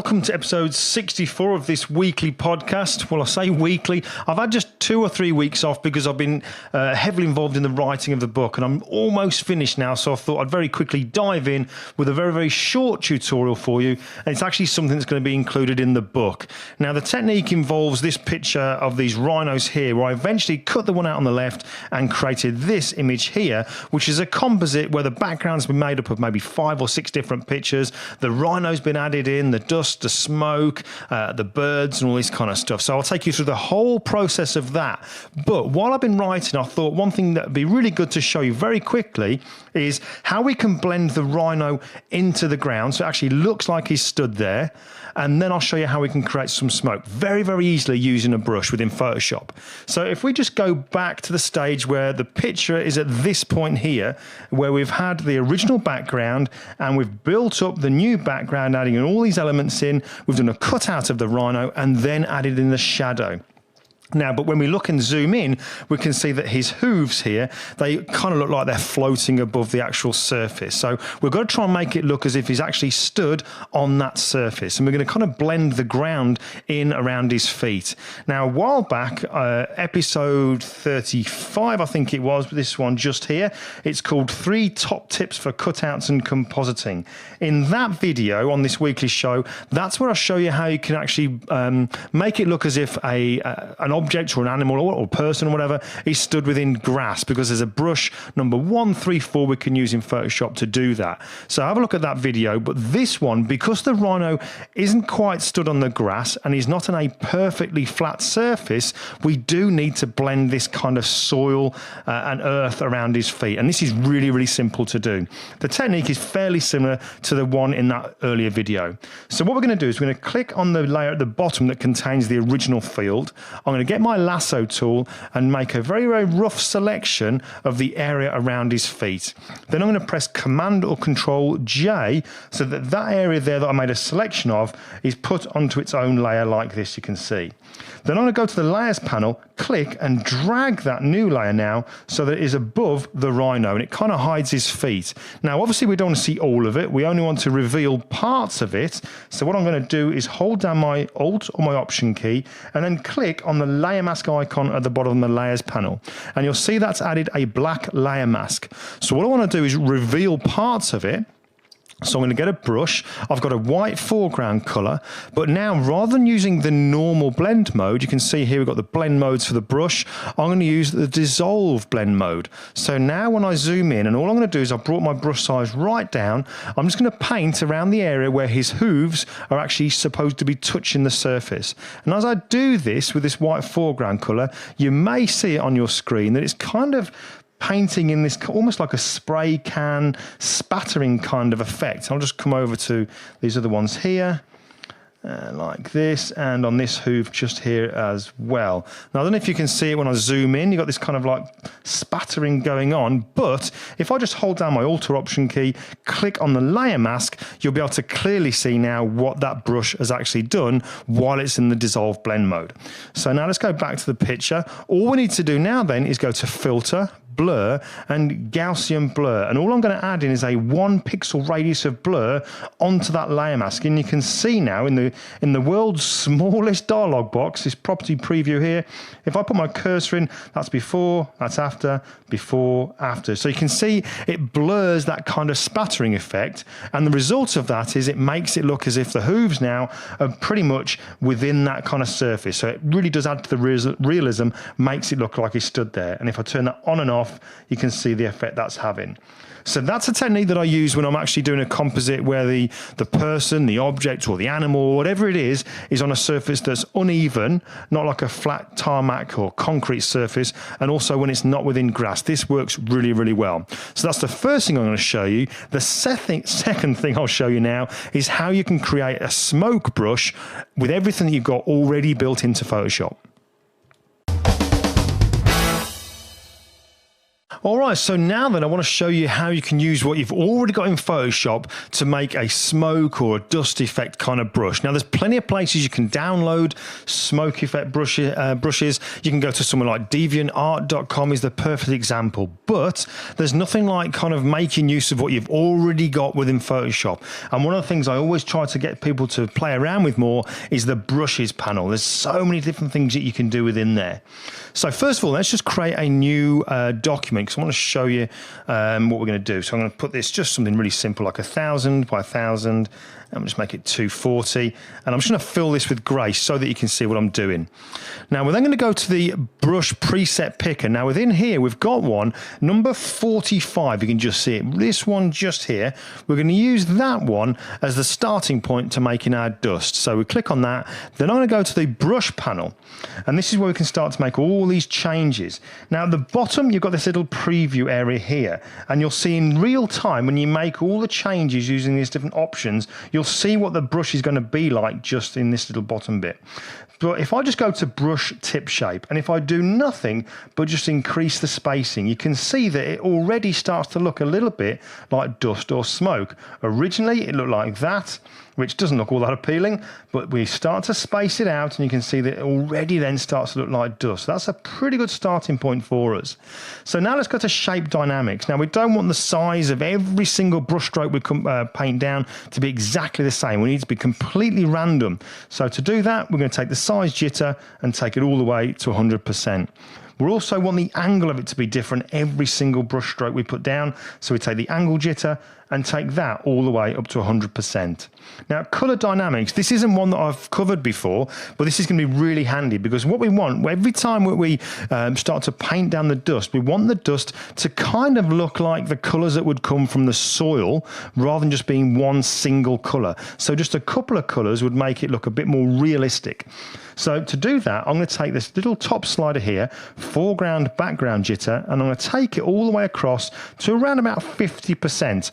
Welcome to episode 64 of this weekly podcast. Well, I say weekly. I've had just 2 or 3 weeks off because I've been heavily involved in the writing of the book, and I'm almost finished now, so I thought I'd very quickly dive in with a very, very short tutorial for you, and it's actually something that's going to be included in the book. Now, the technique involves this picture of these rhinos here, where I eventually cut the one out on the left and created this image here, which is a composite where the background's been made up of maybe 5 or 6 different pictures. The rhino's been added in, the dust, the smoke, the birds and all this kind of stuff. So I'll take you through the whole process of that. But while I've been writing, I thought one thing that would be really good to show you very quickly is how we can blend the rhino into the ground so it actually looks like he's stood there. And then I'll show you how we can create some smoke very, very easily using a brush within Photoshop. So if we just go back to the stage where the picture is at this point here, where we've had the original background and we've built up the new background, adding in all these elements in, we've done a cutout of the rhino and then added in the shadow. Now, but when we look and zoom in, we can see that his hooves here, they kind of look like they're floating above the actual surface. So we've got to try and make it look as if he's actually stood on that surface. And we're going to kind of blend the ground in around his feet. Now, a while back, episode 35, I think it was, this one just here, it's called 3 Top Tips for Cutouts and Compositing. In that video on this weekly show, that's where I show you how you can actually make it look as if an object or an animal or person or whatever is stood within grass, because there's a brush number 134 we can use in Photoshop to do that. So have a look at that video. But this one, because the rhino isn't quite stood on the grass and he's not on a perfectly flat surface, we do need to blend this kind of soil and earth around his feet. And this is really, really simple to do. The technique is fairly similar to the one in that earlier video. So what we're going to do is we're going to click on the layer at the bottom that contains the original field. I'm going to get my lasso tool and make a very, very rough selection of the area around his feet. Then I'm going to press Command or Control J so that that area there that I made a selection of is put onto its own layer like this, you can see. Then I'm going to go to the Layers panel, click and drag that new layer now so that it is above the rhino and it kind of hides his feet. Now, obviously we don't want to see all of it. We only want to reveal parts of it. So what I'm going to do is hold down my Alt or my Option key and then click on the layer mask icon at the bottom of the Layers panel. And you'll see that's added a black layer mask. So what I want to do is reveal parts of it. So I'm going to get a brush. I've got a white foreground color, but now rather than using the normal blend mode, you can see here we've got the blend modes for the brush. I'm going to use the dissolve blend mode. So now when I zoom in, and all I'm going to do is I've brought my brush size right down, I'm just going to paint around the area where his hooves are actually supposed to be touching the surface. And as I do this with this white foreground color, you may see it on your screen that it's kind of painting in this almost like a spray can spattering kind of effect. I'll just come over to these other ones here, like this, and on this hoof just here as well. Now, I don't know if you can see it when I zoom in. You've got this kind of like spattering going on, but if I just hold down my Alt or Option key, click on the layer mask, you'll be able to clearly see now what that brush has actually done while it's in the dissolve blend mode. So now let's go back to the picture. All we need to do now then is go to Filter, Blur and Gaussian blur, and all I'm going to add in is a 1 pixel radius of blur onto that layer mask. And you can see now in the world's smallest dialog box, this property preview here, if I put my cursor in, that's before, that's after, before, after. So you can see it blurs that kind of spattering effect, and the result of that is it makes it look as if the hooves now are pretty much within that kind of surface. So it really does add to the realism, makes it look like he stood there. And if I turn that on and off, you can see the effect that's having. So that's a technique that I use when I'm actually doing a composite where the person, the object or the animal or whatever it is on a surface that's uneven, not like a flat tarmac or concrete surface, and also when it's not within grass. This works really, really well. So that's the first thing I'm going to show you. The second thing I'll show you now is how you can create a smoke brush with everything that you've got already built into Photoshop. All right, so now then I want to show you how you can use what you've already got in Photoshop to make a smoke or a dust effect kind of brush. Now there's plenty of places you can download smoke effect brushes. You can go to somewhere like deviantart.com is the perfect example, but there's nothing like kind of making use of what you've already got within Photoshop. And one of the things I always try to get people to play around with more is the brushes panel. There's so many different things that you can do within there. So first of all, let's just create a new document, because I want to show you what we're going to do. So I'm going to put this just something really simple, like 1000 by 1000. I'm just make it 240, and I'm just going to fill this with grey so that you can see what I'm doing. Now we're then going to go to the brush preset picker. Now within here we've got one, number 45, you can just see it, this one just here. We're going to use that one as the starting point to making our dust. So we click on that, then I'm going to go to the brush panel, and this is where we can start to make all these changes. Now at the bottom you've got this little preview area here, and you'll see in real time when you make all the changes using these different options, you'll see what the brush is going to be like just in this little bottom bit. But if I just go to brush tip shape, and if I do nothing but just increase the spacing, you can see that it already starts to look a little bit like dust or smoke. Originally it looked like that, which doesn't look all that appealing, but we start to space it out and you can see that it already then starts to look like dust. That's a pretty good starting point for us. So now let's go to shape dynamics. Now we don't want the size of every single brush stroke we paint down to be exactly the same. We need to be completely random. So to do that, we're going to take the size jitter and take it all the way to 100%. We also want the angle of it to be different every single brush stroke we put down. So we take the angle jitter and take that all the way up to 100%. Now, color dynamics, this isn't one that I've covered before, but this is going to be really handy, because what we want, every time we start to paint down the dust, we want the dust to kind of look like the colors that would come from the soil, rather than just being one single color. So just a couple of colors would make it look a bit more realistic. So to do that, I'm going to take this little top slider here, foreground, background jitter, and I'm going to take it all the way across to around about 50%.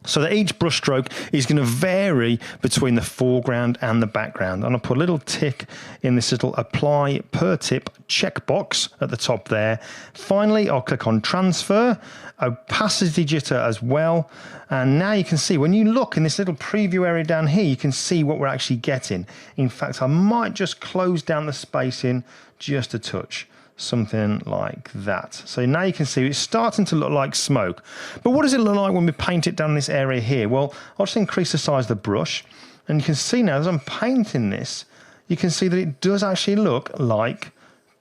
So that each brush stroke is going to vary between the foreground and the background. And I'll put a little tick in this little apply per tip checkbox at the top there. Finally, I'll click on transfer, opacity jitter as well. And now you can see, when you look in this little preview area down here, you can see what we're actually getting. In fact, I might just close down the spacing just a touch. Something like that. So now you can see it's starting to look like smoke. But what does it look like when we paint it down this area here? Well, I'll just increase the size of the brush, and you can see now as I'm painting this, you can see that it does actually look like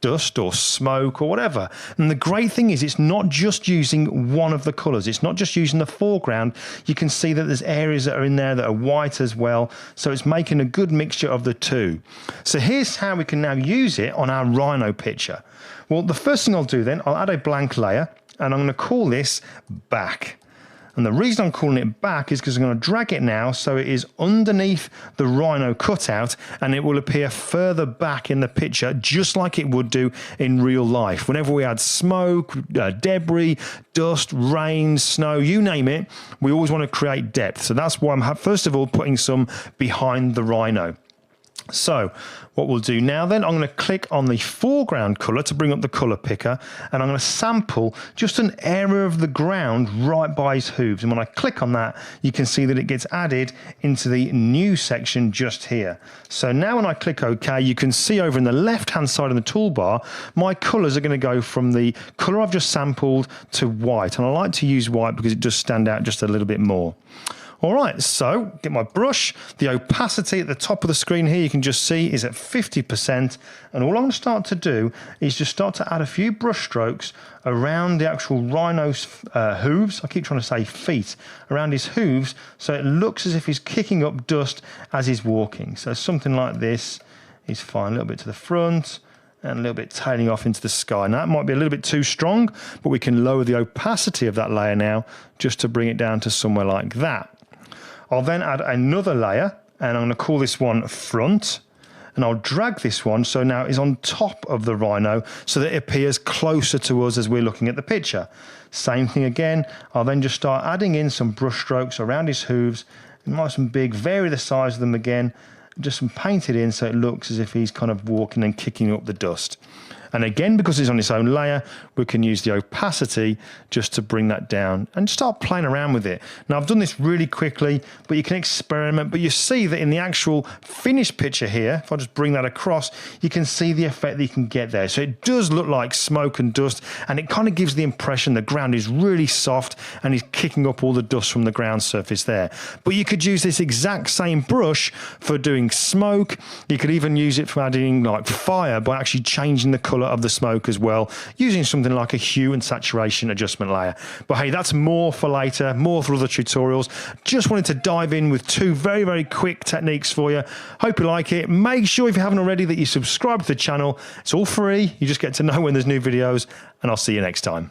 dust or smoke or whatever. And the great thing is it's not just using one of the colors. It's not just using the foreground. You can see that there's areas that are in there that are white as well. So it's making a good mixture of the two. So here's how we can now use it on our rhino picture. Well, the first thing I'll do then, I'll add a blank layer, and I'm going to call this back. And the reason I'm calling it back is because I'm going to drag it now so it is underneath the rhino cutout, and it will appear further back in the picture, just like it would do in real life. Whenever we add smoke, debris, dust, rain, snow, you name it, we always want to create depth. So that's why I'm first of all putting some behind the rhino. So what we'll do now then, I'm going to click on the foreground color to bring up the color picker, and I'm going to sample just an area of the ground right by his hooves. And when I click on that, you can see that it gets added into the new section just here. So now when I click OK, you can see over in the left hand side of the toolbar, my colors are going to go from the color I've just sampled to white. And I like to use white because it does stand out just a little bit more. All right, so get my brush. The opacity at the top of the screen here, you can just see, is at 50%. And all I'm going to start to do is just start to add a few brush strokes around the actual rhino's hooves. I keep trying to say feet, around his hooves, so it looks as if he's kicking up dust as he's walking. So something like this is fine. A little bit to the front and a little bit tailing off into the sky. Now that might be a little bit too strong, but we can lower the opacity of that layer now just to bring it down to somewhere like that. I'll then add another layer, and I'm going to call this one front, and I'll drag this one so now it's on top of the rhino so that it appears closer to us as we're looking at the picture. Same thing again, I'll then just start adding in some brush strokes around his hooves, nice and big, vary the size of them again, just paint it in so it looks as if he's kind of walking and kicking up the dust. And again, because it's on its own layer, we can use the opacity just to bring that down and start playing around with it. Now, I've done this really quickly, but you can experiment. But you see that in the actual finished picture here, if I just bring that across, you can see the effect that you can get there. So it does look like smoke and dust, and it kind of gives the impression the ground is really soft and is kicking up all the dust from the ground surface there. But you could use this exact same brush for doing smoke. You could even use it for adding like fire by actually changing the color of the smoke as well, using something like a hue and saturation adjustment layer. But hey, that's more for later, more for other tutorials. Just wanted to dive in with two very, very quick techniques for you. Hope you like it. Make sure if you haven't already that you subscribe to the channel. It's all free. You just get to know when there's new videos, and I'll see you next time.